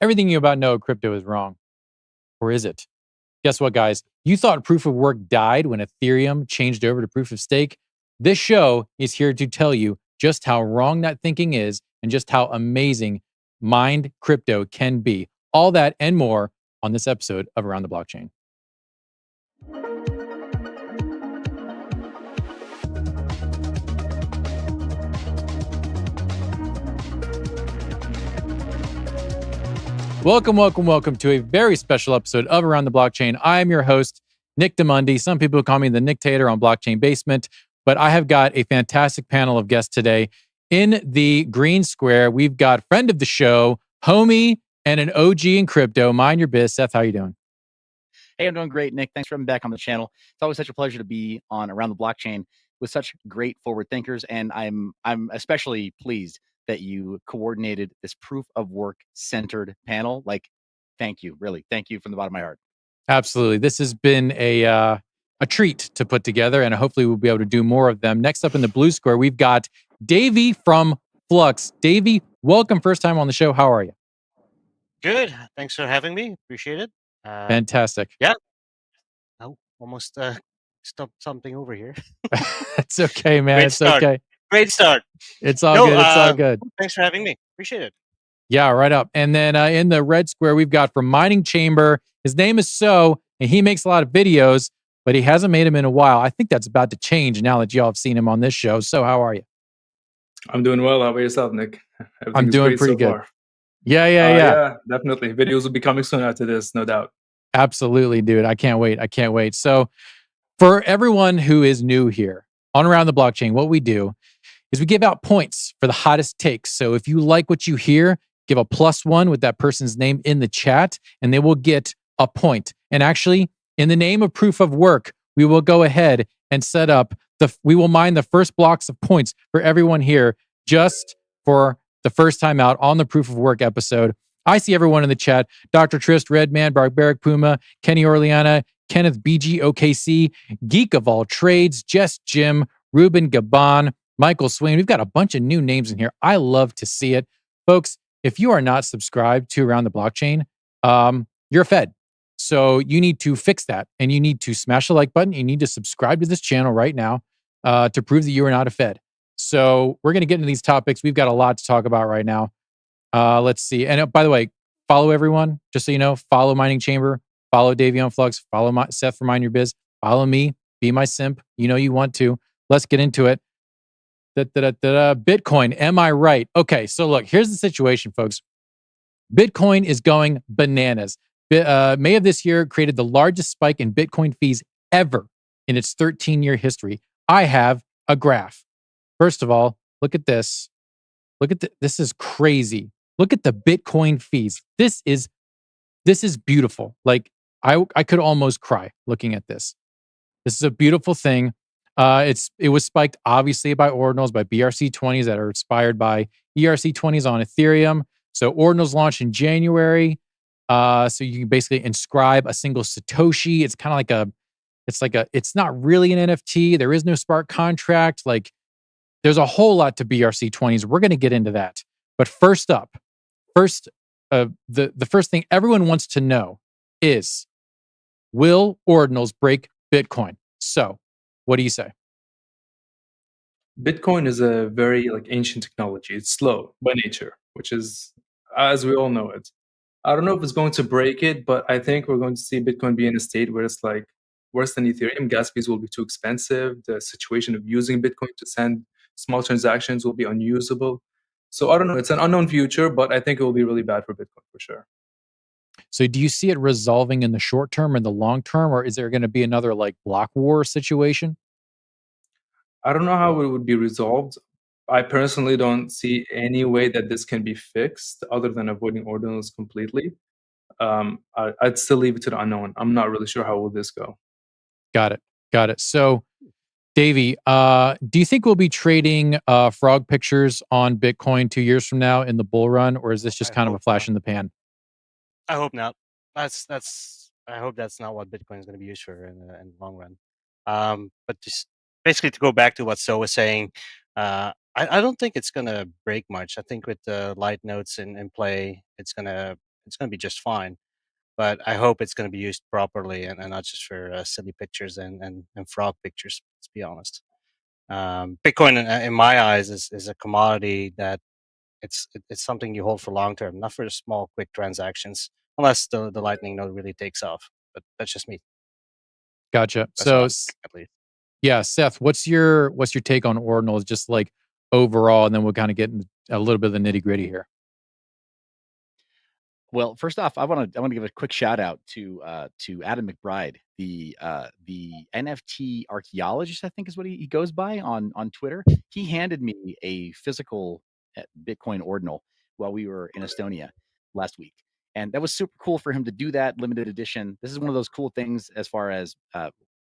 Everything you about know crypto is wrong. Or is it? Guess what, guys? You thought proof of work died when Ethereum changed over to proof of stake? This show is here to tell you just how wrong that thinking is and just how amazing mined crypto can be. All that and more on this episode of Around the Blockchain. Welcome to a very special episode of Around the Blockchain. I am your host, Nick DeMundi. Some people call me the Nicktator on Blockchain Basement, but I have got a fantastic panel of guests today. In the green square, we've got friend of the show, homie, and an OG in crypto, Mine Your Biz. Seth, how you doing? Hey, I'm doing great, Nick. Thanks for having me back on the channel. It's always such a pleasure to be on Around the Blockchain with such great forward thinkers, and I'm especially pleased that you coordinated this proof of work centered panel. Like, thank you, really, thank you from the bottom of my heart. Absolutely, this has been a treat to put together, and hopefully we'll be able to do more of them. Next up in the blue square, we've got Davy from Flux. Davy, welcome, first time on the show. How are you? Good. Thanks for having me. Appreciate it. Fantastic. Yeah. Oh, almost stumped something over here. It's okay, man. Great It's start. okay. Great start. It's all good. It's all good. Thanks for having me. Appreciate it. Yeah, right up. And then in the red square, we've got from Mining Chamber. His name is So, and he makes a lot of videos, but he hasn't made them in a while. I think that's about to change now that y'all have seen him on this show. So, how are you? I'm doing well. How about yourself, Nick? I'm doing pretty good. Far. Yeah. Definitely. Videos will be coming soon after this, no doubt. Absolutely, dude. I can't wait. So, for everyone who is new here on Around the Blockchain, what we do is we give out points for the hottest takes. So if you like what you hear, give a +1 with that person's name in the chat, and they will get a point. And actually, in the name of proof of work, we will go ahead and set up we will mine the first blocks of points for everyone here just for the first time out on the proof of work episode. I see everyone in the chat. Dr. Trist, Redman, Barbaric Puma, Kenny Orleana, Kenneth BGOKC, Geek of All Trades, Jess Jim, Ruben Gabon, Michael Swain. We've got a bunch of new names in here. I love to see it. Folks, if you are not subscribed to Around the Blockchain, you're a Fed. So you need to fix that, and you need to smash the like button. You need to subscribe to this channel right now to prove that you are not a Fed. So we're going to get into these topics. We've got a lot to talk about right now. Let's see. And by the way, follow everyone. Just so you know, follow Mining Chamber, follow Davy on Flux, follow Seth for Mine Your Biz, follow me, be my simp. You know you want to. Let's get into it. Bitcoin, am I right? Okay, so look, here's the situation, folks. Bitcoin is going bananas. May of this year created the largest spike in Bitcoin fees ever in its 13-year history. I have a graph. First of all, look at this. This is crazy. Look at the Bitcoin fees. This is beautiful. Like I could almost cry looking at this. This is a beautiful thing. It was spiked obviously by ordinals, by BRC20s that are inspired by ERC20s on Ethereum. So ordinals launched in January. So you can basically inscribe a single Satoshi. It's kind of it's not really an NFT. There is no smart contract. Like there's a whole lot to BRC20s. We're going to get into that. But the first thing everyone wants to know is, will ordinals break Bitcoin? So what do you say? Bitcoin is a very ancient technology. It's slow by nature, which is, as we all know it. I don't know if it's going to break it, but I think we're going to see Bitcoin be in a state where it's like worse than Ethereum. Gas fees will be too expensive. The situation of using Bitcoin to send small transactions will be unusable. So I don't know. It's an unknown future, but I think it will be really bad for Bitcoin for sure. So do you see it resolving in the short term and the long term, or is there going to be another block war situation? I don't know how it would be resolved. I personally don't see any way that this can be fixed other than avoiding ordinals completely. I'd still leave it to the unknown. I'm not really sure how will this go. Got it. So, Davy, do you think we'll be trading frog pictures on Bitcoin 2 years from now in the bull run, or is this just kind of a flash in the pan? I hope not. I hope that's not what Bitcoin is going to be used for in the long run. But just basically to go back to what So was saying, I don't think it's going to break much. I think with the light nodes in play, it's going to it's going to be just fine. But I hope it's going to be used properly and not just for silly pictures and frog pictures. Let's be honest. Bitcoin, in my eyes, is a commodity that it's something you hold for long term, not for small, quick transactions, unless the Lightning node really takes off. But that's just me. Gotcha. That's what So I'm thinking, at least. yeah, Seth, what's your take on ordinals, just like overall, and then we'll kind of get into a little bit of the nitty gritty here. Well, first off, I want to give a quick shout out to Adam McBride, the NFT archaeologist, I think is what he goes by on Twitter. He handed me a physical Bitcoin ordinal while we were in Estonia last week, and that was super cool for him to do that, limited edition. This is one of those cool things as far as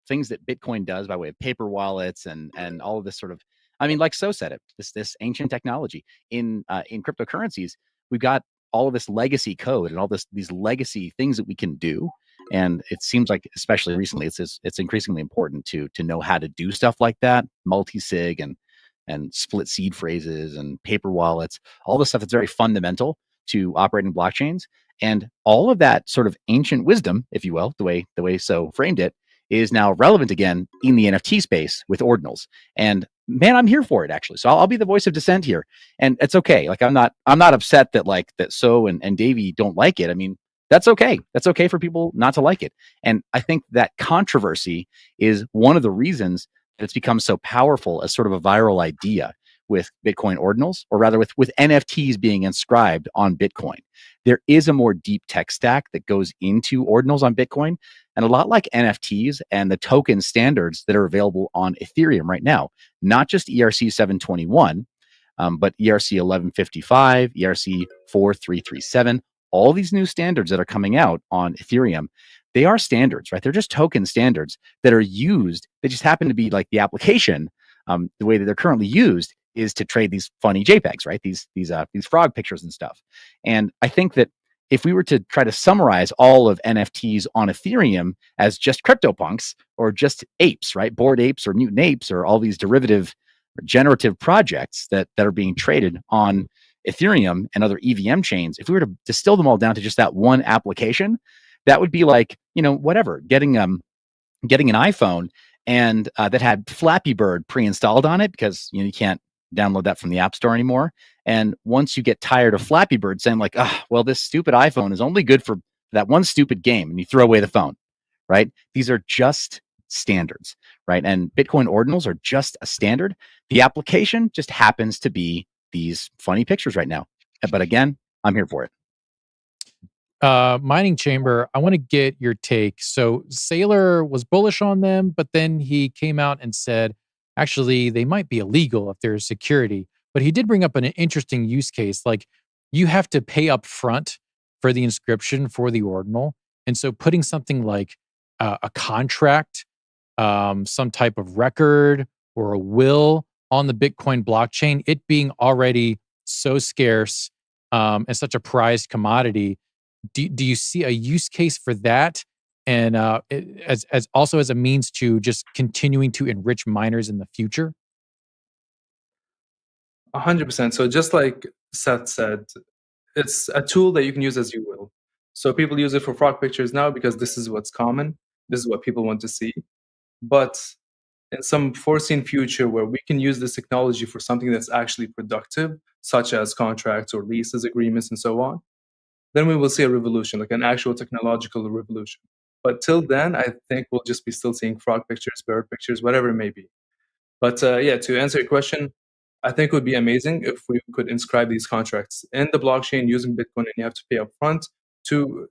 things that Bitcoin does by way of paper wallets and all of this sort of. I mean, like So said it, this ancient technology in cryptocurrencies. We've got all of this legacy code and all these legacy things that we can do. And it seems like, especially recently, it's increasingly important to know how to do stuff like that, multi-sig and split seed phrases and paper wallets, all the stuff that's very fundamental to operating blockchains. And all of that sort of ancient wisdom, if you will, the way So framed it, is now relevant again in the NFT space with ordinals. And man, I'm here for it, actually. So I'll be the voice of dissent here, and it's okay. Like I'm not upset that So and Davy don't like it. I mean, that's okay. That's okay for people not to like it. And I think that controversy is one of the reasons that it's become so powerful as sort of a viral idea with Bitcoin ordinals, or rather with NFTs being inscribed on Bitcoin. There is a more deep tech stack that goes into ordinals on Bitcoin. And a lot like NFTs and the token standards that are available on Ethereum right now, not just ERC 721, but ERC 1155, ERC 4337, all these new standards that are coming out on Ethereum, they are standards, right? They're just token standards that are used. They just happen to be like the application. The way that they're currently used is to trade these funny JPEGs, right? These frog pictures and stuff. And I think that if we were to try to summarize all of NFTs on Ethereum as just CryptoPunks or just apes, right? Bored apes or mutant apes or all these derivative or generative projects that are being traded on Ethereum and other EVM chains, if we were to distill them all down to just that one application, that would be like, whatever, getting an iPhone and that had Flappy Bird pre-installed on it, because you can't download that from the App Store anymore. And once you get tired of Flappy Bird saying like, well, this stupid iPhone is only good for that one stupid game, and you throw away the phone, right? These are just standards, right? And Bitcoin ordinals are just a standard. The application just happens to be these funny pictures right now. But again, I'm here for it. Mining Chamber, I want to get your take. So Saylor was bullish on them, but then he came out and said, actually, they might be illegal if there's security. But he did bring up an interesting use case. Like, you have to pay up front for the inscription for the ordinal. And so putting something like a contract, some type of record or a will on the Bitcoin blockchain, it being already so scarce and such a prized commodity, do you see a use case for that, and as also as a means to just continuing to enrich miners in the future? 100%. So just like Seth said, it's a tool that you can use as you will. So people use it for frog pictures now because this is what's common. This is what people want to see. But in some foreseen future where we can use this technology for something that's actually productive, such as contracts or leases agreements and so on, then we will see a revolution, like an actual technological revolution. But till then, I think we'll just be still seeing frog pictures, bird pictures, whatever it may be. But yeah, to answer your question, I think it would be amazing if we could inscribe these contracts in the blockchain using Bitcoin, and you have to pay up front to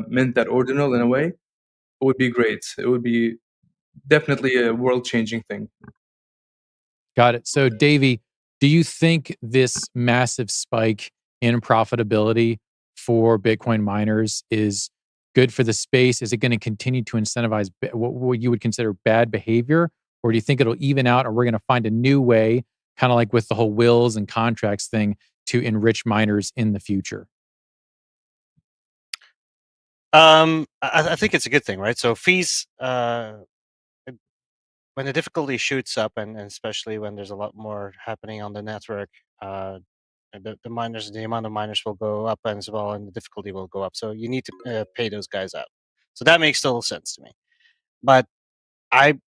mint that ordinal in a way. It would be great. It would be definitely a world-changing thing. Got it. So, Davy, do you think this massive spike in profitability for Bitcoin miners is good for the space? Is it going to continue to incentivize what you would consider bad behavior? Or do you think it'll even out, or we're going to find a new way, kind of like with the whole wills and contracts thing, to enrich miners in the future? I think it's a good thing, right? So fees, when the difficulty shoots up, and especially when there's a lot more happening on the network, The amount of miners will go up as well, and the difficulty will go up. So you need to pay those guys out. So that makes total sense to me. But I,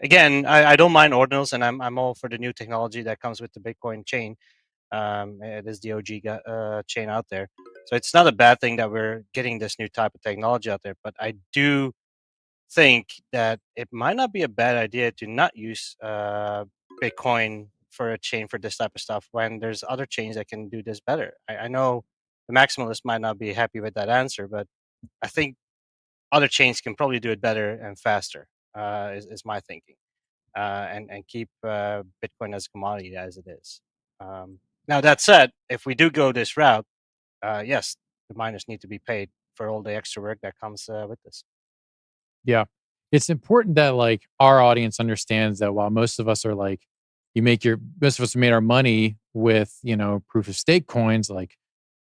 again, I don't mind ordinals, and I'm all for the new technology that comes with the Bitcoin chain. It is the OG chain out there, so it's not a bad thing that we're getting this new type of technology out there. But I do think that it might not be a bad idea to not use Bitcoin for a chain for this type of stuff when there's other chains that can do this better. I know the maximalist might not be happy with that answer, but I think other chains can probably do it better and faster. Is my thinking, and keep Bitcoin as a commodity as it is. Now that said, if we do go this route, yes, the miners need to be paid for all the extra work that comes with this. Yeah. It's important that like our audience understands that while most of us are like, most of us made our money with, proof of stake coins like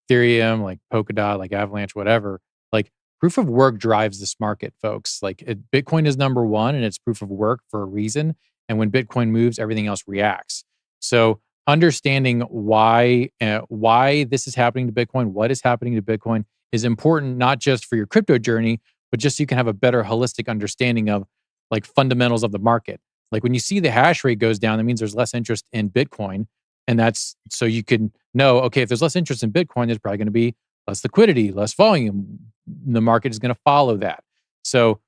Ethereum, like Polkadot, like Avalanche, whatever. Like proof of work drives this market, folks. Like Bitcoin is number one and it's proof of work for a reason. And when Bitcoin moves, everything else reacts. So understanding why this is happening to Bitcoin, what is happening to Bitcoin is important, not just for your crypto journey, but just so you can have a better holistic understanding of like fundamentals of the market. Like when you see the hash rate goes down, that means there's less interest in Bitcoin. And that's so you can know, okay, if there's less interest in Bitcoin, there's probably going to be less liquidity, less volume. The market is going to follow that. So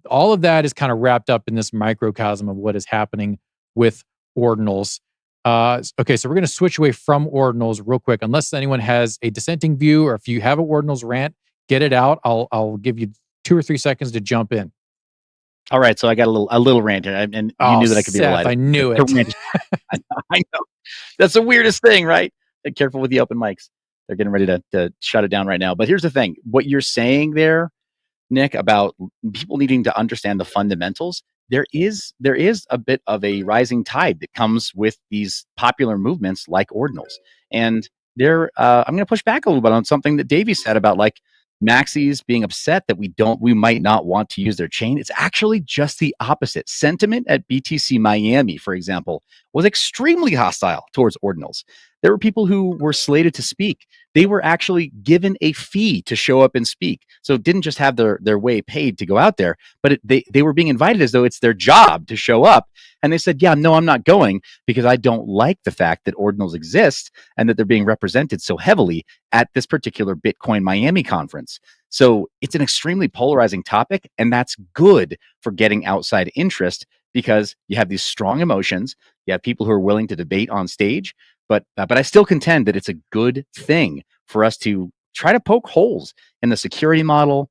all of that is kind of wrapped up in this microcosm of what is happening with ordinals. Okay, so we're going to switch away from ordinals real quick, unless anyone has a dissenting view or if you have a ordinals rant, get it out. I'll give you 2 or 3 seconds to jump in. All right, so I got a little rant here, and you knew that I could be Seth, delighted. I knew it. I know. That's the weirdest thing, right? Be careful with the open mics. They're getting ready to shut it down right now. But here's the thing: what you're saying there, Nick, about people needing to understand the fundamentals. There is a bit of a rising tide that comes with these popular movements like ordinals, and I'm going to push back a little bit on something that Davy said about like maxis being upset that we might not want to use their chain. It's actually just the opposite. Sentiment at BTC Miami, for example, was extremely hostile towards ordinals. There were people who were slated to speak. They were actually given a fee to show up and speak. So didn't just have their way paid to go out there, but they were being invited as though it's their job to show up. And they said, yeah, no, I'm not going because I don't like the fact that ordinals exist and that they're being represented so heavily at this particular Bitcoin Miami conference. So it's an extremely polarizing topic, and that's good for getting outside interest because you have these strong emotions. You have people who are willing to debate on stage, but I still contend that it's a good thing for us to try to poke holes in the security model,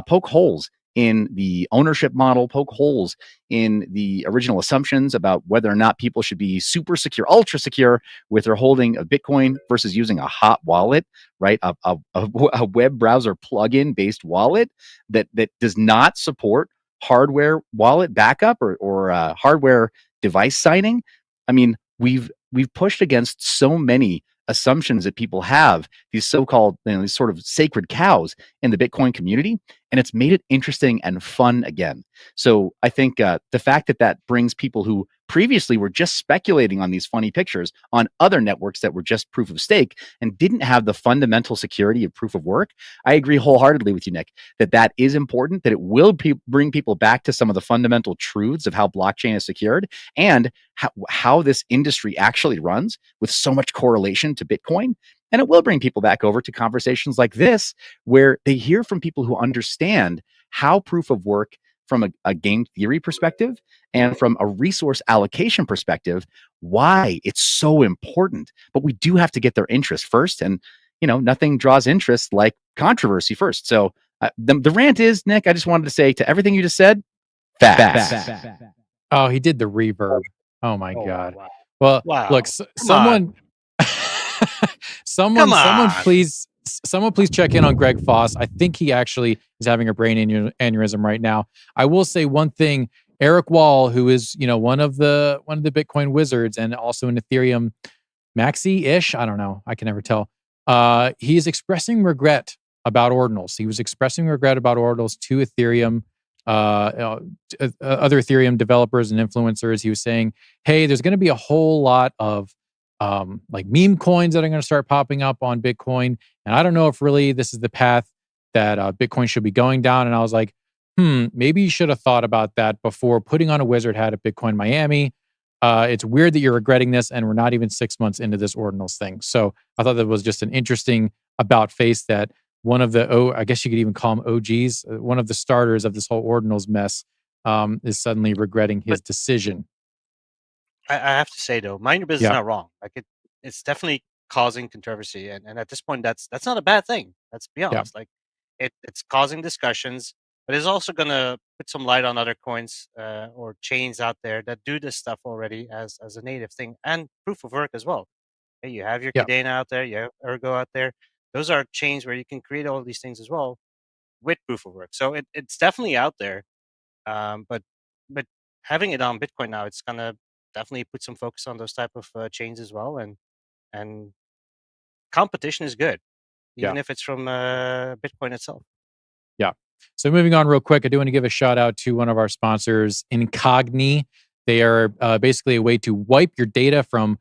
poke holes in the ownership model, poke holes in the original assumptions about whether or not people should be super secure, ultra secure with their holding of Bitcoin versus using a hot wallet, right? A web browser plugin based wallet that does not support hardware wallet backup or hardware device signing. I mean, we've pushed against so many assumptions that people have, these so-called, these sort of sacred cows in the Bitcoin community, and it's made it interesting and fun again. So I think the fact that brings people who previously were just speculating on these funny pictures on other networks that were just proof of stake and didn't have the fundamental security of proof of work. I agree wholeheartedly with you, Nick, that is important, that it will bring people back to some of the fundamental truths of how blockchain is secured and how this industry actually runs with so much correlation to Bitcoin. And it will bring people back over to conversations like this, where they hear from people who understand how proof of work from a game theory perspective and from a resource allocation perspective, why it's so important. But we do have to get their interest first. And, nothing draws interest like controversy first. So the rant is, Nick, I just wanted to say to everything you just said, fast. Oh, he did the reverb. Oh my God. Wow. Well, Wow. look, someone please check in on Greg Foss. I think he actually is having a brain aneurysm right now. I will say one thing. Eric Wall, who is, one of the Bitcoin wizards and also an Ethereum maxi-ish, I don't know, I can never tell. He is expressing regret about ordinals. He was expressing regret about ordinals to Ethereum, other Ethereum developers and influencers. He was saying, hey, there's going to be a whole lot of like meme coins that are going to start popping up on Bitcoin. And I don't know if really this is the path that Bitcoin should be going down. And I was like, maybe you should have thought about that before putting on a wizard hat at Bitcoin Miami. It's weird that you're regretting this, and we're not even 6 months into this ordinals thing. So I thought that was just an interesting about face that one of the, I guess you could even call them OGs, one of the starters of this whole ordinals mess is suddenly regretting his decision. I have to say though, Mind Your Biz is not wrong. Like it's definitely causing controversy, and at this point, that's not a bad thing. Let's be honest. Like it's causing discussions, but it's also gonna put some light on other coins or chains out there that do this stuff already as a native thing and proof of work as well. Hey, you have your Cadena out there, you have Ergo out there. Those are chains where you can create all these things as well with proof of work. So it's definitely out there. But having it on Bitcoin now, it's gonna definitely put some focus on those type of chains as well, and competition is good, even if it's from Bitcoin itself. Yeah. So moving on real quick, I do want to give a shout out to one of our sponsors, Incogni. They are basically a way to wipe your data from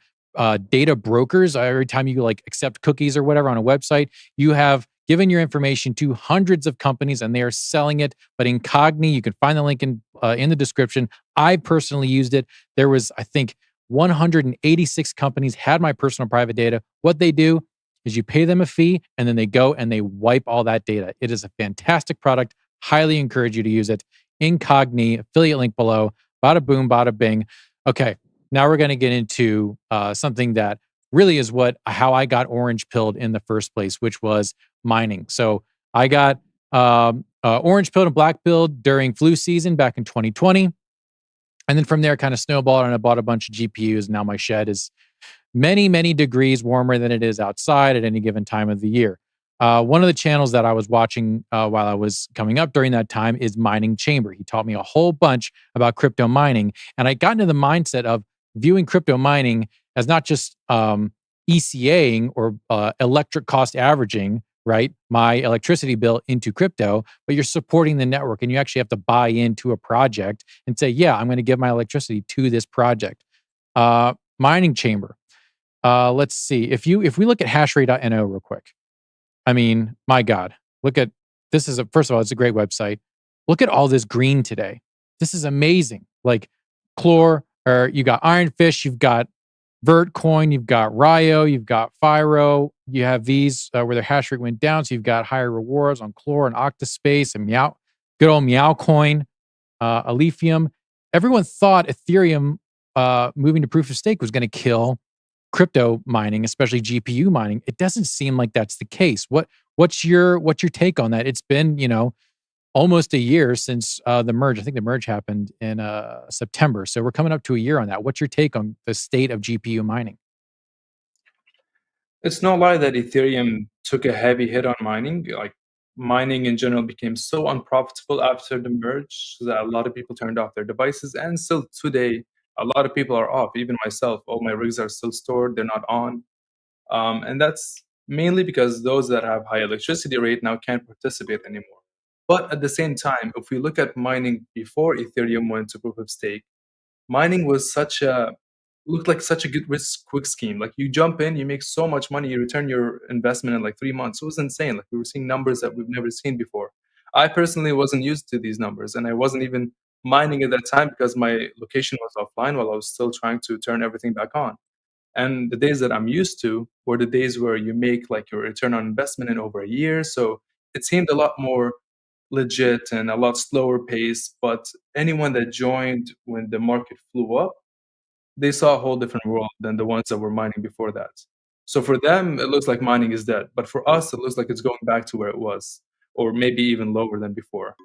data brokers. Every time you like accept cookies or whatever on a website, you have given your information to hundreds of companies and they are selling it. But Incogni, you can find the link in the description. I personally used it. There was, I think, 186 companies had my personal private data. What they do is you pay them a fee and then they go and they wipe all that data. It is a fantastic product. Highly encourage you to use it. Incogni, affiliate link below. Bada boom, bada bing. Okay, now we're going to get into something that really is how I got orange pilled in the first place, which was mining. So I got orange pilled and black pilled during flu season back in 2020. And then from there, kind of snowballed and I bought a bunch of GPUs. Now my shed is many, many degrees warmer than it is outside at any given time of the year. One of the channels that I was watching while I was coming up during that time is Mining Chamber. He taught me a whole bunch about crypto mining. And I got into the mindset of viewing crypto mining as not just ECAing or electric cost averaging, right? My electricity bill into crypto, but you're supporting the network and you actually have to buy into a project and say, yeah, I'm going to give my electricity to this project. Mining Chamber. Let's see. If we look at hashrate.no real quick, I mean, my God, look at this first of all, it's a great website. Look at all this green today. This is amazing. Like Chlor, or you got Ironfish, you've got Vertcoin, you've got Ryo, you've got Fyro. You have these where their hash rate went down. So you've got higher rewards on Chlor and Octaspace and good old Meowcoin, Alephium. Everyone thought Ethereum moving to proof of stake was going to kill crypto mining, especially GPU mining. It doesn't seem like that's the case. What's your take on that? It's been, almost a year since the merge. I think the merge happened in September. So we're coming up to a year on that. What's your take on the state of GPU mining? It's no lie that Ethereum took a heavy hit on mining. Like mining in general became so unprofitable after the merge that a lot of people turned off their devices. And still today, a lot of people are off. Even myself, all my rigs are still stored. They're not on. And that's mainly because those that have high electricity rate now can't participate anymore. But at the same time, if we look at mining before Ethereum went to proof of stake, mining was looked like such a good risk quick scheme. Like you jump in, you make so much money, you return your investment in like 3 months. It was insane. Like we were seeing numbers that we've never seen before. I personally wasn't used to these numbers, and I wasn't even mining at that time because my location was offline while I was still trying to turn everything back on. And the days that I'm used to were the days where you make like your return on investment in over a year. So it seemed a lot more legit and a lot slower pace. But anyone that joined when the market flew up, they saw a whole different world than the ones that were mining before that. So for them, it looks like mining is dead. But for us, it looks like it's going back to where it was, or maybe even lower than before.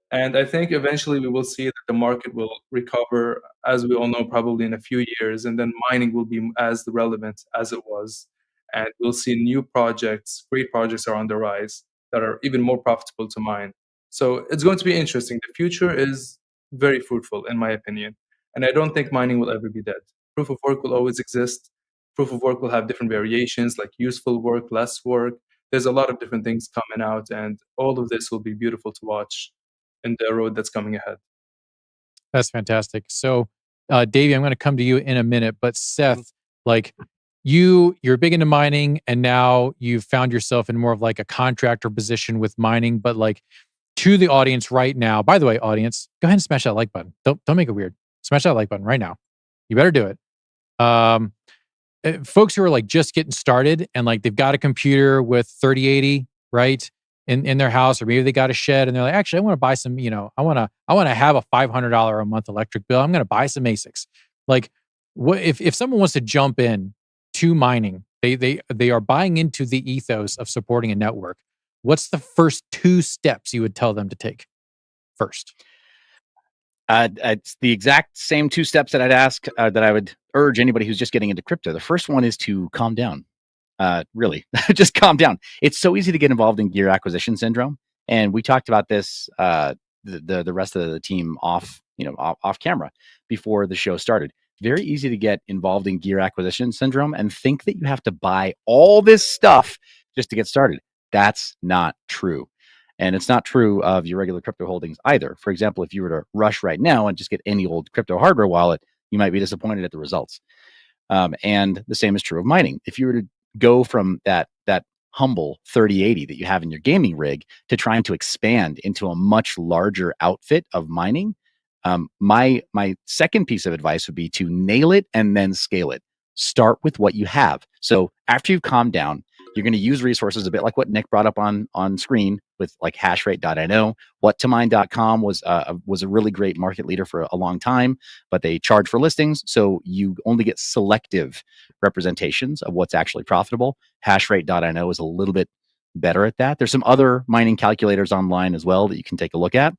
And I think eventually we will see that the market will recover, as we all know, probably in a few years, and then mining will be as relevant as it was. And we'll see new projects, great projects are on the rise that are even more profitable to mine. So it's going to be interesting. The future is very fruitful, in my opinion. And I don't think mining will ever be dead. Proof of work will always exist. Proof of work will have different variations like useful work, less work. There's a lot of different things coming out, and all of this will be beautiful to watch in the road that's coming ahead. That's fantastic. So, Davey, I'm going to come to you in a minute, but Seth, like you're big into mining, and now you've found yourself in more of like a contractor position with mining, but like to the audience right now. By the way, audience, go ahead and smash that like button. Don't make it weird. Smash that like button right now. You better do it. Um, Folks who are like just getting started and like they've got a computer with 3080, right? In their house, or maybe they got a shed and they're like, actually, I want to buy some, I want to have a $500 a month electric bill. I'm going to buy some ASICs. Like, what if someone wants to jump in to mining, they are buying into the ethos of supporting a network. What's the first 2 steps you would tell them to take first? It's the exact same 2 steps that I'd ask, that I would urge anybody who's just getting into crypto. The first one is to calm down. Really, just calm down. It's so easy to get involved in gear acquisition syndrome, and we talked about this, the rest of the team off camera before the show started. Very easy to get involved in gear acquisition syndrome and think that you have to buy all this stuff just to get started. That's not true. And it's not true of your regular crypto holdings either. For example, if you were to rush right now and just get any old crypto hardware wallet, you might be disappointed at the results. And the same is true of mining. If you were to go from that humble 3080 that you have in your gaming rig to trying to expand into a much larger outfit of mining, my second piece of advice would be to nail it and then scale it. Start with what you have. So after you've calmed down, you're going to use resources a bit like what Nick brought up on screen with like hashrate.io. Whattomine.com was a really great market leader for a long time, but they charge for listings, so you only get selective representations of what's actually profitable. Hashrate.io is a little bit better at that. There's some other mining calculators online as well that you can take a look at,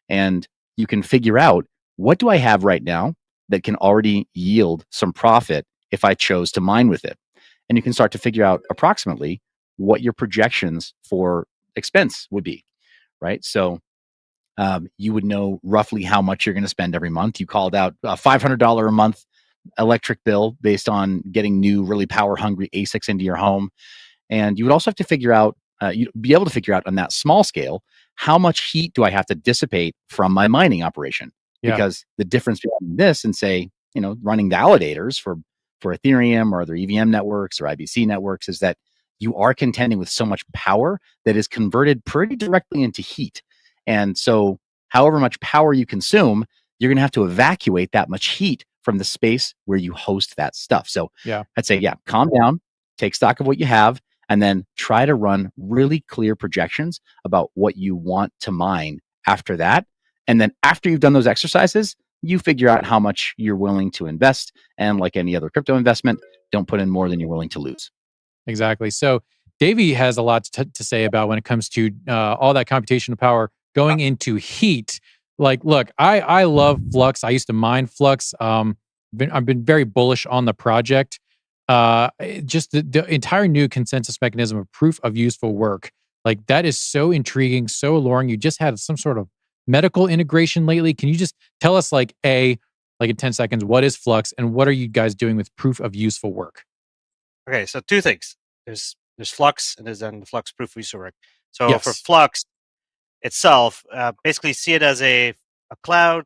and you can figure out, what do I have right now that can already yield some profit if I chose to mine with it? And you can start to figure out approximately what your projections for expense would be, right? So you would know roughly how much you're going to spend every month. You called out a $500 a month electric bill based on getting new, really power hungry ASICs into your home. And you would also have to figure out, you'd be able to figure out on that small scale, how much heat do I have to dissipate from my mining operation? Yeah. Because the difference between this and, say, running validators for Ethereum or other EVM networks or IBC networks is that you are contending with so much power that is converted pretty directly into heat. And so however much power you consume, you're going to have to evacuate that much heat from the space where you host that stuff. So Yeah. I'd say, calm down, take stock of what you have, and then try to run really clear projections about what you want to mine after that. And then after you've done those exercises, you figure out how much you're willing to invest. And like any other crypto investment, don't put in more than you're willing to lose. Exactly. So Davy has a lot to say about when it comes to all that computational power going into heat. Like, look, I love Flux. I used to mine Flux. I've been very bullish on the project. Just the entire new consensus mechanism of proof of useful work. Like, that is so intriguing, so alluring. You just had some sort of medical integration lately. Can you just tell us, like in 10 seconds, what is Flux and what are you guys doing with proof of useful work? Okay, so 2 things. There's Flux, and there's then the Flux proof of useful work. So Yes. for Flux itself, basically see it as a cloud,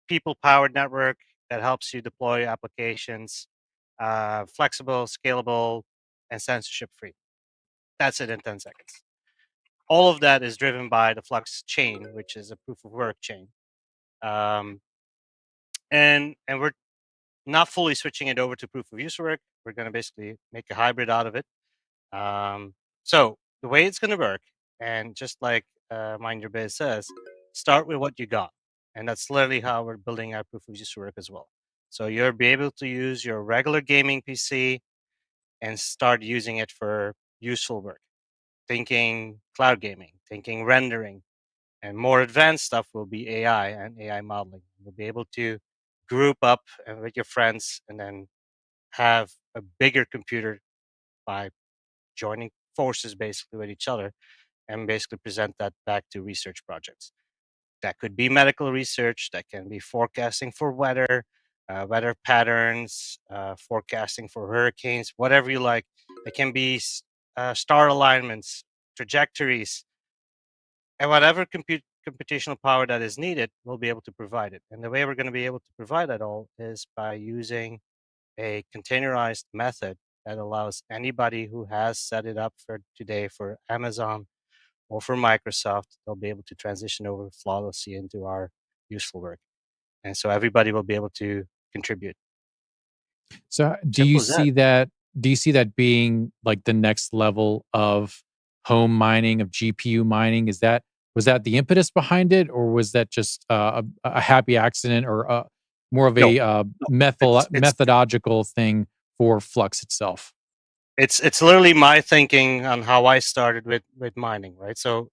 people-powered network that helps you deploy applications, flexible, scalable, and censorship-free. That's it in 10 seconds. All of that is driven by the Flux chain, which is a proof of work chain. And we're not fully switching it over to proof of use work. We're going to basically make a hybrid out of it. So the way it's going to work, and just like Mine Your Biz says, start with what you got. And that's literally how we're building our proof of use work as well. So you'll be able to use your regular gaming PC and start using it for useful work. Thinking cloud gaming, thinking rendering, and more advanced stuff will be AI and AI modeling. You'll be able to group up with your friends and then have a bigger computer by joining forces basically with each other and basically present that back to research projects. That could be medical research, that can be forecasting for weather, weather patterns, forecasting for hurricanes, whatever you like. It can be star alignments, trajectories, and whatever computational power that is needed, we'll be able to provide it. And the way we're going to be able to provide that all is by using a containerized method that allows anybody who has set it up for today for Amazon or for Microsoft, they'll be able to transition over flawlessly into our useful work. And so everybody will be able to contribute. So do you Simple as that. see that? Do you see that being like the next level of home mining, of GPU mining? Was that the impetus behind it, or was that just a happy accident, or more of No, a no, it's methodological thing for Flux itself? it's literally my thinking on how I started with mining, right? So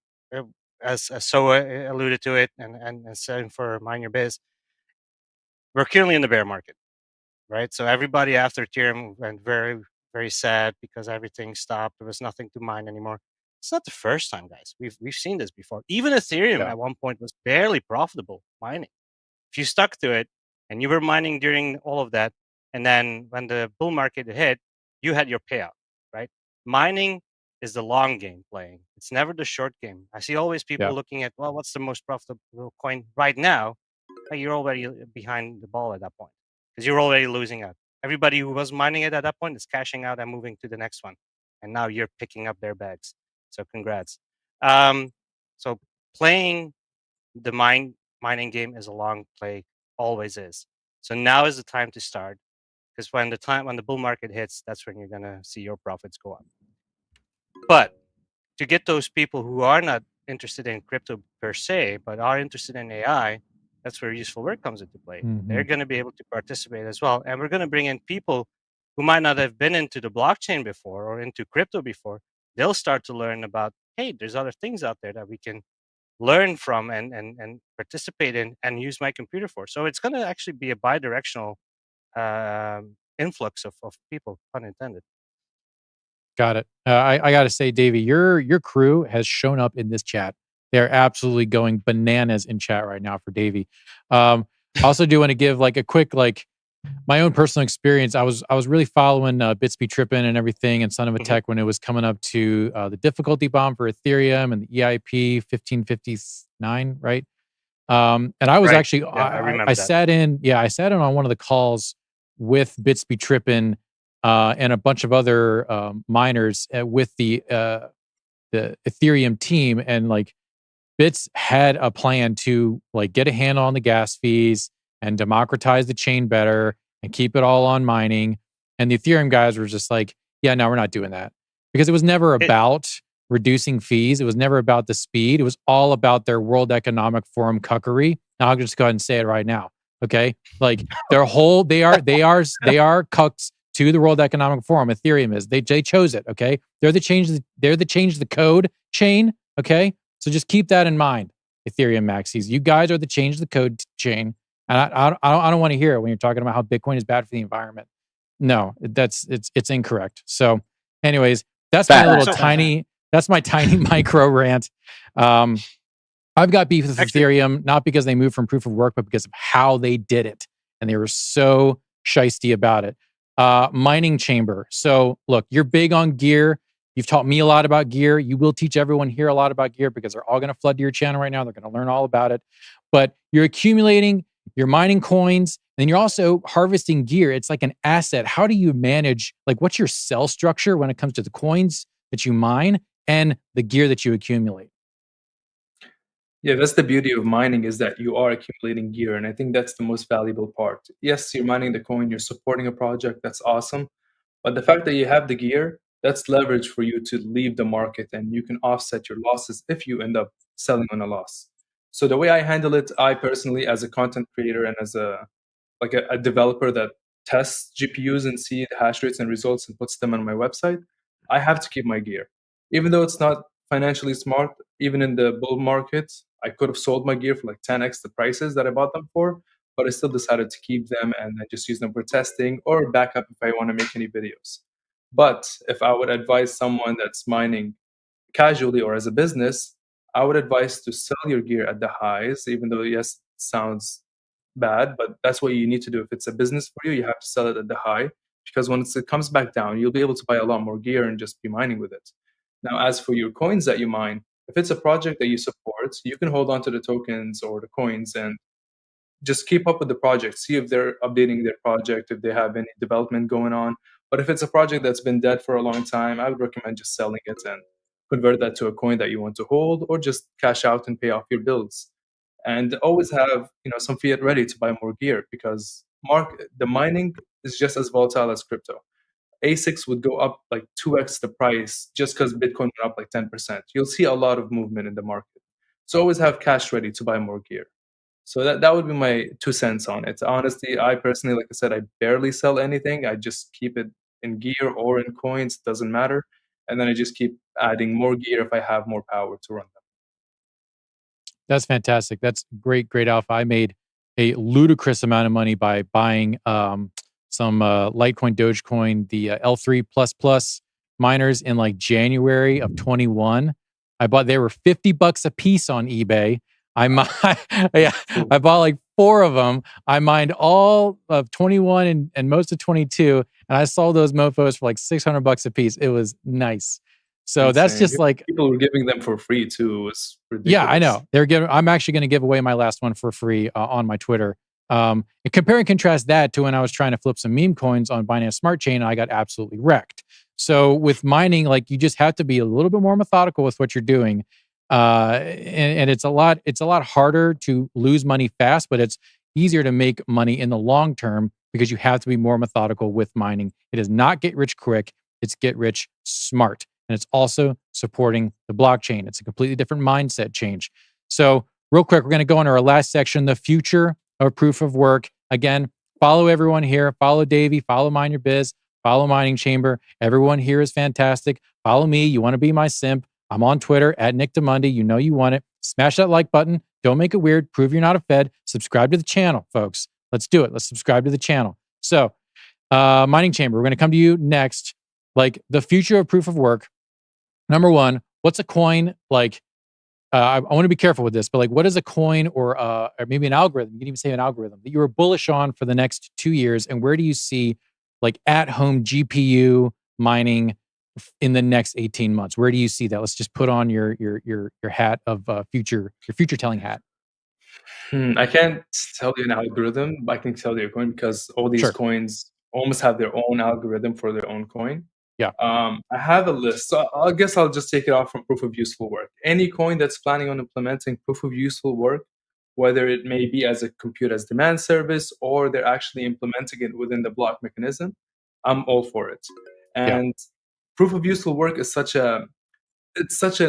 as Soa alluded to it, and saying for Mine Your Biz, we're currently in the bear market, right? So everybody after Ethereum went very, very sad because everything stopped. There was nothing to mine anymore. It's not the first time, guys. We've seen this before. Even Ethereum Yeah. at one point was barely profitable mining. If you stuck to it and you were mining during all of that, and then when the bull market hit, you had your payout, right? Mining is the long game playing. It's never the short game. I see always people Yeah. looking at, well, what's the most profitable coin right now? Like, you're already behind the ball at that point because you're already losing out. Everybody who was mining it at that point is cashing out and moving to the next one. And now you're picking up their bags. So congrats. So playing the mining game is a long play, always is. So now is the time to start, because when the bull market hits, that's when you're gonna see your profits go up. But to get those people who are not interested in crypto per se, but are interested in AI, that's where useful work comes into play. They're Mhm. going to be able to participate as well, and we're going to bring in people who might not have been into the blockchain before or into crypto before. They'll start to learn about, hey, there's other things out there that we can learn from and participate in and use my computer for. So it's going to actually be a bi-directional influx of people, pun intended. Got it. I got to say, Davey, your crew has shown up in this chat. They're absolutely going bananas in chat right now for Davey. I also do want to give like a quick my own personal experience. I was really following Bitsby Trippin and everything and Son of a Mhm. Tech when it was coming up to the difficulty bomb for Ethereum and the EIP 1559, right? And I was Right. actually Yeah, I remember I that. sat in on one of the calls with Bitsby Trippin and a bunch of other miners with the Ethereum team, and like Bits had a plan to like get a handle on the gas fees and democratize the chain better and keep it all on mining. And the Ethereum guys were just like, yeah, no, we're not doing that. Because it was never It, about reducing fees. It was never about the speed. It was all about their World Economic Forum cuckery. Now I'll just go ahead and say it right now. Okay. Like their whole they are cucks to the World Economic Forum. Ethereum is. They chose it. Okay. They're the change the code chain. Okay. So just keep that in mind, Ethereum maxis. You guys are the change the code chain, and I don't want to hear it when you're talking about how Bitcoin is bad for the environment. No, it's incorrect. So, anyways, that's my little so tiny that's my tiny micro rant. I've got beef with actually, Ethereum, not because they moved from proof of work, but because of how they did it, and they were so shisty about it. Mining chamber. So, look, you're big on gear. You've taught me a lot about gear. You will teach everyone here a lot about gear because they're all going to flood to your channel right now. They're going to learn all about it. But you're accumulating, you're mining coins, and you're also harvesting gear. It's like an asset. How do you manage, like, what's your cell structure when it comes to the coins that you mine and the gear that you accumulate? Yeah, that's the beauty of mining, is that you are accumulating gear, and I think that's the most valuable part. Yes, you're mining the coin, you're supporting a project, that's awesome. But the fact that you have the gear, that's leverage for you to leave the market, and you can offset your losses if you end up selling on a loss. So the way I handle it, I personally, as a content creator and as a developer that tests GPUs and see the hash rates and results and puts them on my website, I have to keep my gear. Even though it's not financially smart, even in the bull market, I could have sold my gear for like 10x the prices that I bought them for, but I still decided to keep them and I just use them for testing or backup if I want to make any videos. But if I would advise someone that's mining casually or as a business, I would advise to sell your gear at the highs, even though, yes, it sounds bad, but that's what you need to do. If it's a business for you, you have to sell it at the high, because once it comes back down, you'll be able to buy a lot more gear and just be mining with it. Now, as for your coins that you mine, if it's a project that you support, you can hold on to the tokens or the coins and just keep up with the project, see if they're updating their project, if they have any development going on. But if it's a project that's been dead for a long time, I would recommend just selling it and convert that to a coin that you want to hold, or just cash out and pay off your bills. And always have some fiat ready to buy more gear, because the mining is just as volatile as crypto. ASICs would go up like 2x the price just because Bitcoin went up like 10%. You'll see a lot of movement in the market. So always have cash ready to buy more gear. So that would be my 2 cents on it. Honestly, I personally, like I said, I barely sell anything. I just keep it in gear or in coins, doesn't matter. And then I just keep adding more gear if I have more power to run them. That's fantastic. That's great alpha. I made a ludicrous amount of money by buying some Litecoin, Dogecoin, the L3++ miners in like January of 21. They were $50 a piece on eBay. I bought like 4 of them. I mined all of 21 and most of 22, and I sold those mofos for like $600 a piece. It was nice. So Insane. that's just like people were giving them for free too. It was ridiculous. Yeah, I know. I'm actually going to give away my last one for free on my Twitter. And compare and contrast that to when I was trying to flip some meme coins on Binance Smart Chain, I got absolutely wrecked. So with mining, like, you just have to be a little bit more methodical with what you're doing. And it's a lot harder to lose money fast, but it's easier to make money in the long term because you have to be more methodical with mining. It is not get rich quick, it's get rich smart. And it's also supporting the blockchain. It's a completely different mindset change. So real quick, we're going to go into our last section, the future of proof of work. Again, follow everyone here. Follow Davy, follow Mine Your Biz, follow Mining Chamber. Everyone here is fantastic. Follow me. You want to be my simp. I'm on Twitter at Nick Demundi. You know you want it. Smash that like button. Don't make it weird. Prove you're not a Fed. Subscribe to the channel, folks. Let's do it. Let's subscribe to the channel. So, Mining Chamber, we're going to come to you next. Like, the future of proof of work. Number one, what's a coin like? I want to be careful with this, but like, what is a coin or maybe an algorithm? You can even say an algorithm that you were bullish on for the next 2 years, and where do you see like at-home GPU mining in the next 18 months? Where do you see that? Let's just put on your hat of future telling hat. I can't tell you an algorithm, but I can tell you a coin, because all these coins almost have their own algorithm for their own coin. Yeah. I have a list. So I guess I'll just take it off from proof of useful work. Any coin that's planning on implementing proof of useful work, whether it may be as a compute as demand service or they're actually implementing it within the block mechanism, I'm all for it. And proof of useful work is such an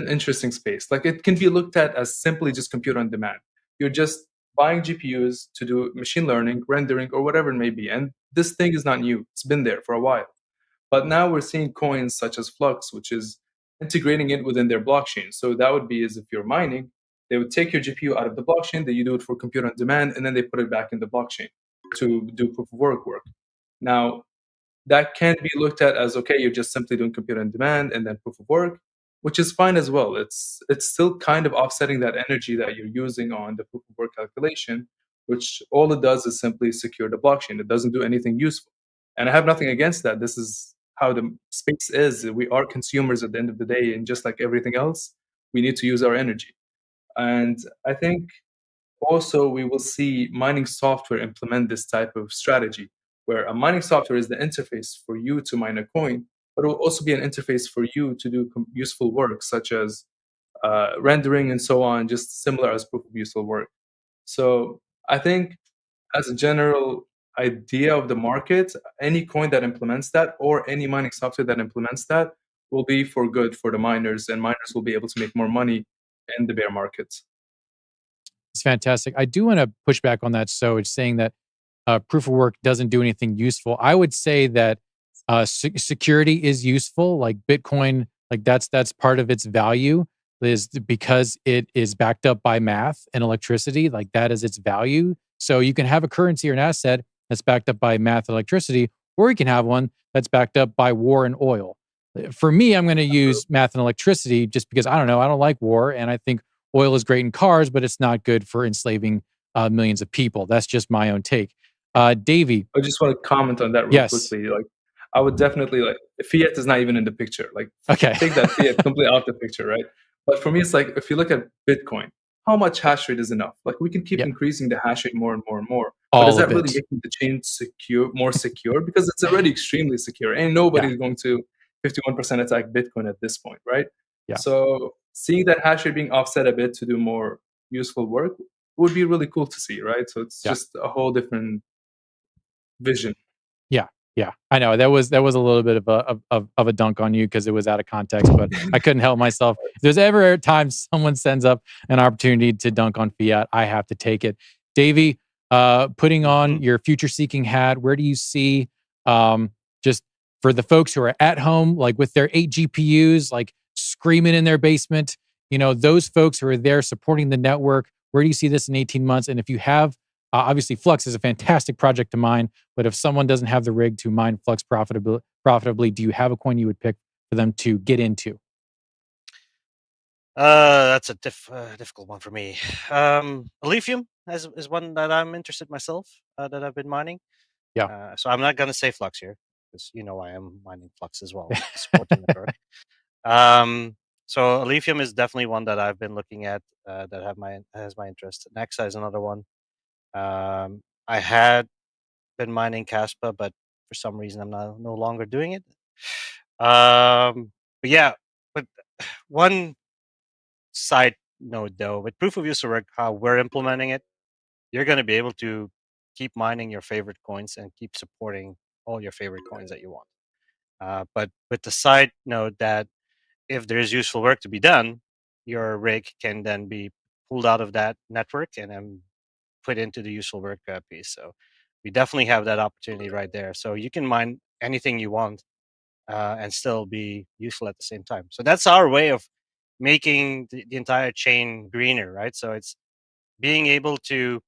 interesting space. Like, it can be looked at as simply just compute on demand. You're just buying GPUs to do machine learning, rendering, or whatever it may be. And this thing is not new. It's been there for a while. But now we're seeing coins such as Flux, which is integrating it within their blockchain. So that would be as if you're mining, they would take your GPU out of the blockchain, that you do it for compute on demand, and then they put it back in the blockchain to do proof of work. Now, that can be looked at as, okay, you're just simply doing compute on demand and then proof of work, which is fine as well. It's still kind of offsetting that energy that you're using on the proof of work calculation, which all it does is simply secure the blockchain. It doesn't do anything useful. And I have nothing against that. This is how the space is. We are consumers at the end of the day, and just like everything else, we need to use our energy. And I think also we will see mining software implement this type of strategy, where a mining software is the interface for you to mine a coin, but it will also be an interface for you to do useful work, such as rendering and so on, just similar as proof of useful work. So I think, as a general idea of the market, any coin that implements that, or any mining software that implements that, will be for good for the miners, and miners will be able to make more money in the bear market. It's fantastic. I do want to push back on that. So it's saying that proof of work doesn't do anything useful. I would say that security is useful. Like Bitcoin, like that's part of its value, is because it is backed up by math and electricity. Like, that is its value. So you can have a currency or an asset that's backed up by math and electricity, or you can have one that's backed up by war and oil. For me, I'm going to use math and electricity just because I don't like war, and I think oil is great in cars, but it's not good for enslaving millions of people. That's just my own take. Davy, I just want to comment on that real quickly. Like, I would definitely, like, fiat is not even in the picture. Like, take that fiat completely out the picture, right? But for me, it's like, if you look at Bitcoin, how much hash rate is enough? Like we can keep Yeah. increasing the hash rate more and more and more. But All is that of really it. making the chain more secure? Because it's already extremely secure. Ain't nobody's going to 51% attack Bitcoin at this point, right? Yeah. So seeing that hash rate being offset a bit to do more useful work would be really cool to see, right? So it's just a whole different vision. Yeah, I know that was a little bit of a dunk on you because it was out of context, but I couldn't help myself. If there's ever a time someone sends up an opportunity to dunk on fiat, I have to take it. Davy, putting on your future seeking hat, where do you see just for the folks who are at home, like with their 8 GPUs, like screaming in their basement, those folks who are there supporting the network, where do you see this in 18 months? And if you have obviously, Flux is a fantastic project to mine, but if someone doesn't have the rig to mine Flux profitably, do you have a coin you would pick for them to get into? That's a difficult one for me. Lithium is one that I'm interested myself, that I've been mining. Yeah. So I'm not going to say Flux here because I am mining Flux as well, to support the network. So lithium is definitely one that I've been looking at, that has my interest. Nexa is another one. I had been mining Caspa, but for some reason I'm no longer doing it. But yeah, but one side note though, with proof of use work, how we're implementing it, you're going to be able to keep mining your favorite coins and keep supporting all your favorite coins that you want. But with the side note that if there is useful work to be done, your rig can then be pulled out of that network and then put into the useful work piece. So we definitely have that opportunity right there. So you can mine anything you want and still be useful at the same time. So that's our way of making the entire chain greener, right? So it's being able to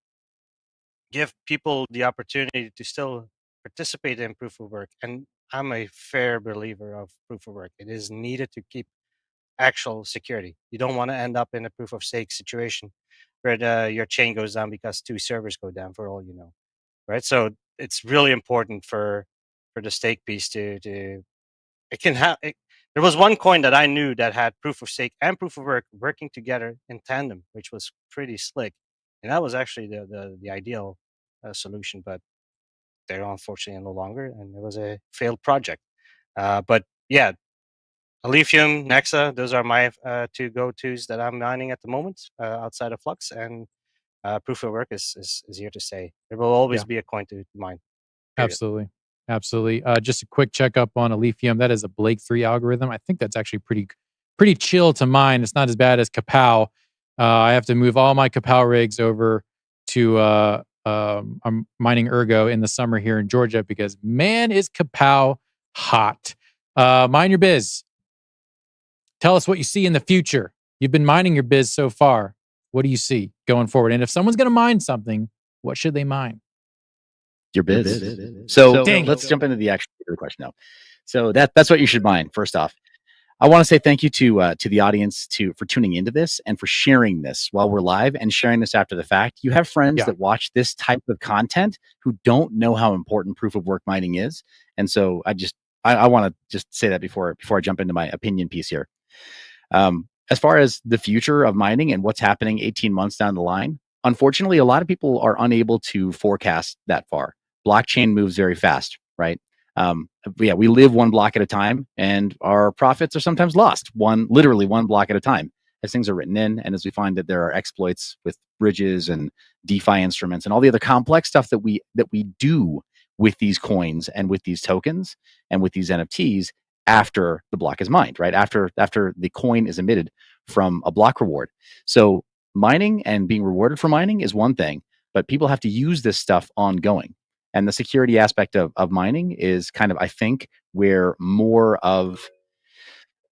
give people the opportunity to still participate in proof of work. And I'm a fair believer of proof of work. It is needed to keep actual security. You don't want to end up in a proof of stake situation where your chain goes down because 2 servers go down, for all you know, right? So it's really important for the stake piece to it can have. There was one coin that I knew that had proof of stake and proof of work working together in tandem, which was pretty slick, and that was actually the ideal solution. But they're unfortunately no longer, and it was a failed project. But yeah, Lithium, Nexa, those are my 2 go-tos that I'm mining at the moment, outside of Flux, and proof of work is here to stay. There will always be a coin to mine. Period. Absolutely. Just a quick checkup on Alephium. That is a Blake 3 algorithm. I think that's actually pretty chill to mine. It's not as bad as Kapow. I have to move all my Kapow rigs over to I'm mining Ergo in the summer here in Georgia because man is Kapow hot. Mine Your Biz. Tell us what you see in the future. You've been mining your biz so far. What do you see going forward? And if someone's going to mine something, what should they mine? Your biz. So let's jump into the actual question now. So that's what you should mine. First off, I want to say thank you to the audience for tuning into this and for sharing this while we're live and sharing this after the fact. You have friends that watch this type of content who don't know how important proof of work mining is, and so I want to just say that before I jump into my opinion piece here. As far as the future of mining and what's happening 18 months down the line, unfortunately, a lot of people are unable to forecast that far. Blockchain moves very fast, right? We live one block at a time, and our profits are sometimes lost literally one block at a time as things are written in, and as we find that there are exploits with bridges and DeFi instruments and all the other complex stuff that we do with these coins and with these tokens and with these NFTs after the block is mined, right? After the coin is emitted from a block reward. So mining and being rewarded for mining is one thing, but people have to use this stuff ongoing. And the security aspect of mining is kind of, I think, where more of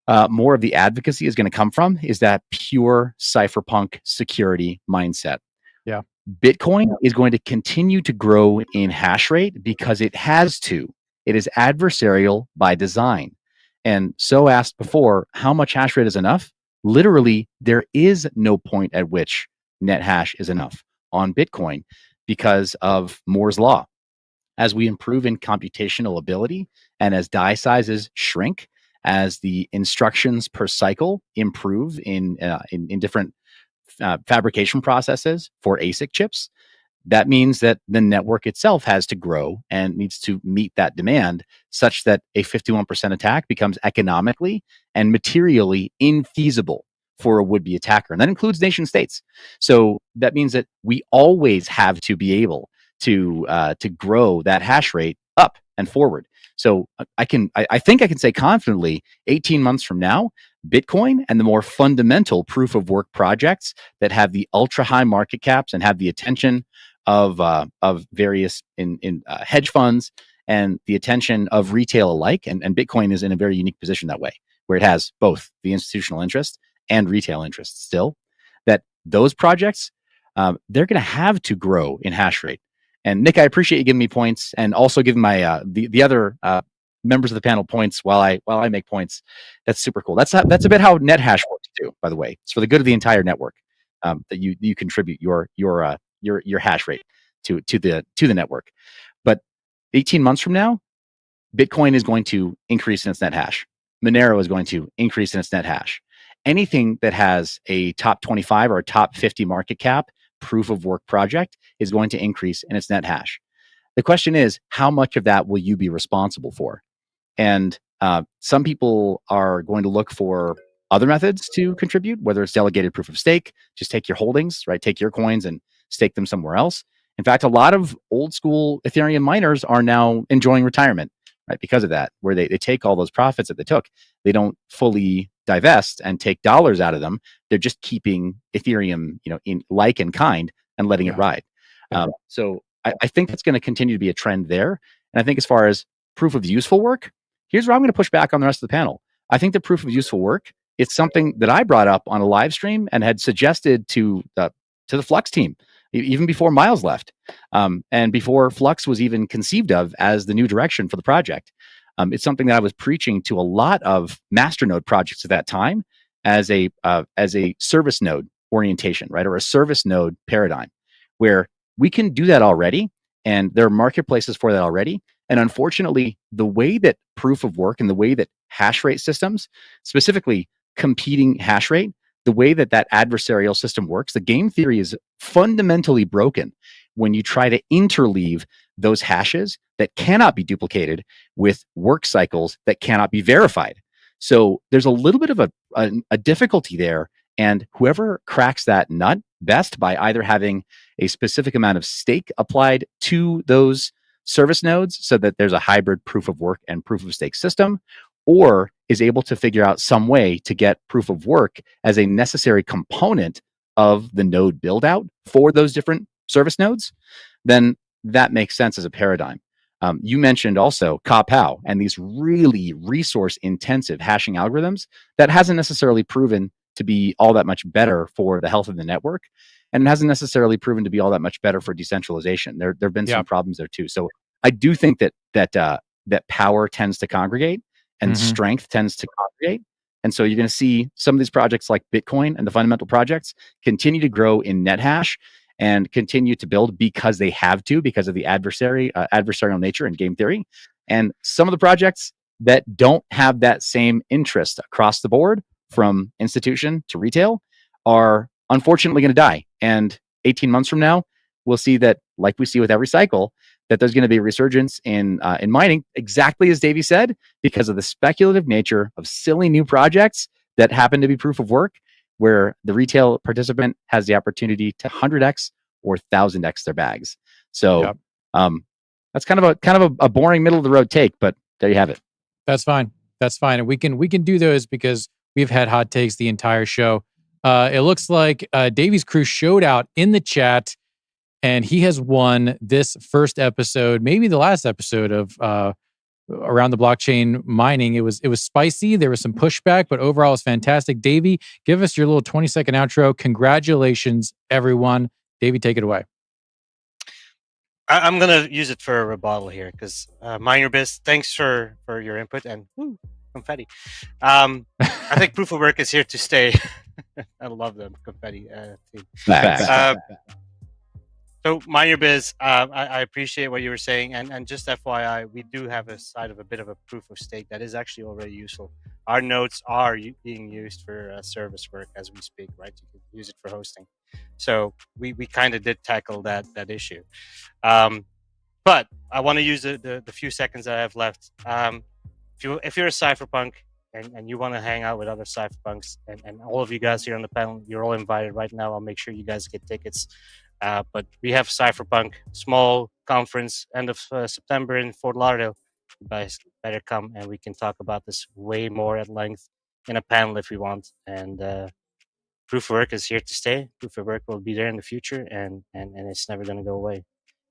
the advocacy is going to come from, is that pure cypherpunk security mindset. Yeah. Bitcoin is going to continue to grow in hash rate because it has to. It is adversarial by design. And so asked before, how much hash rate is enough? Literally, there is no point at which net hash is enough on Bitcoin because of Moore's law. As we improve in computational ability and as die sizes shrink, as the instructions per cycle improve in different fabrication processes for ASIC chips, that means that the network itself has to grow and needs to meet that demand such that a 51% attack becomes economically and materially infeasible for a would-be attacker. And that includes nation states. So that means that we always have to be able to grow that hash rate up and forward. So I think I can say confidently 18 months from now, Bitcoin and the more fundamental proof of work projects that have the ultra high market caps and have the attention of various hedge funds and the attention of retail alike, and Bitcoin is in a very unique position that way, where it has both the institutional interest and retail interest still, that those projects, they're going to have to grow in hash rate. And Nick, I appreciate you giving me points and also giving my the other members of the panel points while I make points. That's super cool. That's a bit how NetHash works too, by the way. It's for the good of the entire network that you contribute your hash rate to the network. But 18 months from now, Bitcoin is going to increase in its net hash. Monero is going to increase in its net hash. Anything that has a top 25 or a top 50 market cap proof of work project is going to increase in its net hash. The question is, how much of that will you be responsible for? And some people are going to look for other methods to contribute, whether it's delegated proof of stake, just take your holdings, right? Take your coins and stake them somewhere else. In fact, a lot of old school Ethereum miners are now enjoying retirement, right? Because of that, where they take all those profits that they took, they don't fully divest and take dollars out of them. They're just keeping Ethereum, in like and kind and letting it ride. So I think that's going to continue to be a trend there. And I think as far as proof of useful work, here's where I'm going to push back on the rest of the panel. I think the proof of useful work, it's something that I brought up on a live stream and had suggested to the Flux team, even before Miles left, and before Flux was even conceived of as the new direction for the project. It's something that I was preaching to a lot of masternode projects at that time as a service node orientation, right, or a service node paradigm, where we can do that already, and there are marketplaces for that already. And unfortunately, the way that proof of work and the way that hash rate systems, specifically competing hash rate, the way that adversarial system works, the game theory is fundamentally broken when you try to interleave those hashes that cannot be duplicated with work cycles that cannot be verified. So there's a little bit of a difficulty there. And whoever cracks that nut best by either having a specific amount of stake applied to those service nodes so that there's a hybrid proof of work and proof of stake system, or is able to figure out some way to get proof of work as a necessary component of the node build out for those different service nodes, then that makes sense as a paradigm. You mentioned also KawPoW and these really resource intensive hashing algorithms that hasn't necessarily proven to be all that much better for the health of the network, and it hasn't necessarily proven to be all that much better for decentralization. There have been some problems there too. So I do think that power tends to congregate and strength tends to congregate. And so you're going to see some of these projects like Bitcoin and the fundamental projects continue to grow in net hash and continue to build because they have to, because of the adversarial nature and game theory. And some of the projects that don't have that same interest across the board, from institution to retail, are unfortunately going to die. And 18 months from now, we'll see that, like we see with every cycle, that there's going to be a resurgence in mining, exactly as Davy said, because of the speculative nature of silly new projects that happen to be proof of work, where the retail participant has the opportunity to 100x or 1000x their bags. So that's kind of a boring middle of the road take, but there you have it. That's fine. And we can do those because we've had hot takes the entire show. It looks like Davy's crew showed out in the chat, and he has won this first episode, maybe the last episode of Around the Blockchain Mining. It was spicy. There was some pushback, but overall it's fantastic. Davy, give us your little 20-second outro. Congratulations, everyone. Davy, take it away. I'm going to use it for a rebuttal here because Mine Your Biz, thanks for your input and confetti. I think proof of work is here to stay. I love the confetti theme. So Mine Your Biz, I appreciate what you were saying, and just FYI, we do have a side of a bit of a proof of stake that is actually already useful. Our nodes are being used for service work as we speak, right? You can use it for hosting. So we kind of did tackle that issue. But I want to use the few seconds that I have left. If you're a cypherpunk and you want to hang out with other cypherpunks, and all of you guys here on the panel, you're all invited right now. I'll make sure you guys get tickets. But we have Cypherpunk, small conference, end of September in Fort Lauderdale. You guys better come, and we can talk about this way more at length in a panel if we want. And proof of work is here to stay. Proof of work will be there in the future, and it's never going to go away.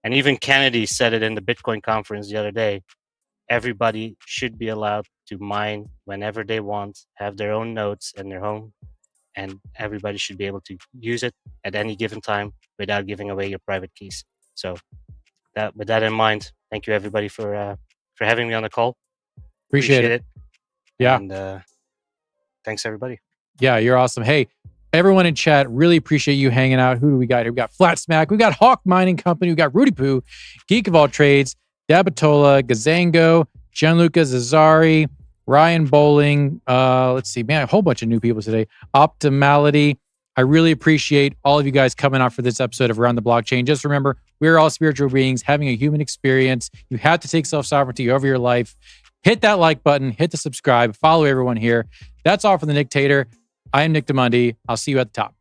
And even Kennedy said it in the Bitcoin conference the other day. Everybody should be allowed to mine whenever they want, have their own nodes in their home, and everybody should be able to use it at any given time without giving away your private keys. So with that in mind, thank you everybody for having me on the call. Appreciate it. Yeah. And thanks everybody. Yeah, you're awesome. Hey, everyone in chat, really appreciate you hanging out. Who do we got here? We got Flat Smack, we got Hawk Mining Company, we got Rudy Poo, Geek of All Trades, Dabatola, Gazango, Gianluca Zazzari, Ryan Bowling. Let's see, man, a whole bunch of new people today. Optimality. I really appreciate all of you guys coming out for this episode of Around the Blockchain. Just remember, we're all spiritual beings having a human experience. You have to take self-sovereignty over your life. Hit that like button, hit the subscribe, follow everyone here. That's all from the Nictator. I am Nick DeMundi. I'll see you at the top.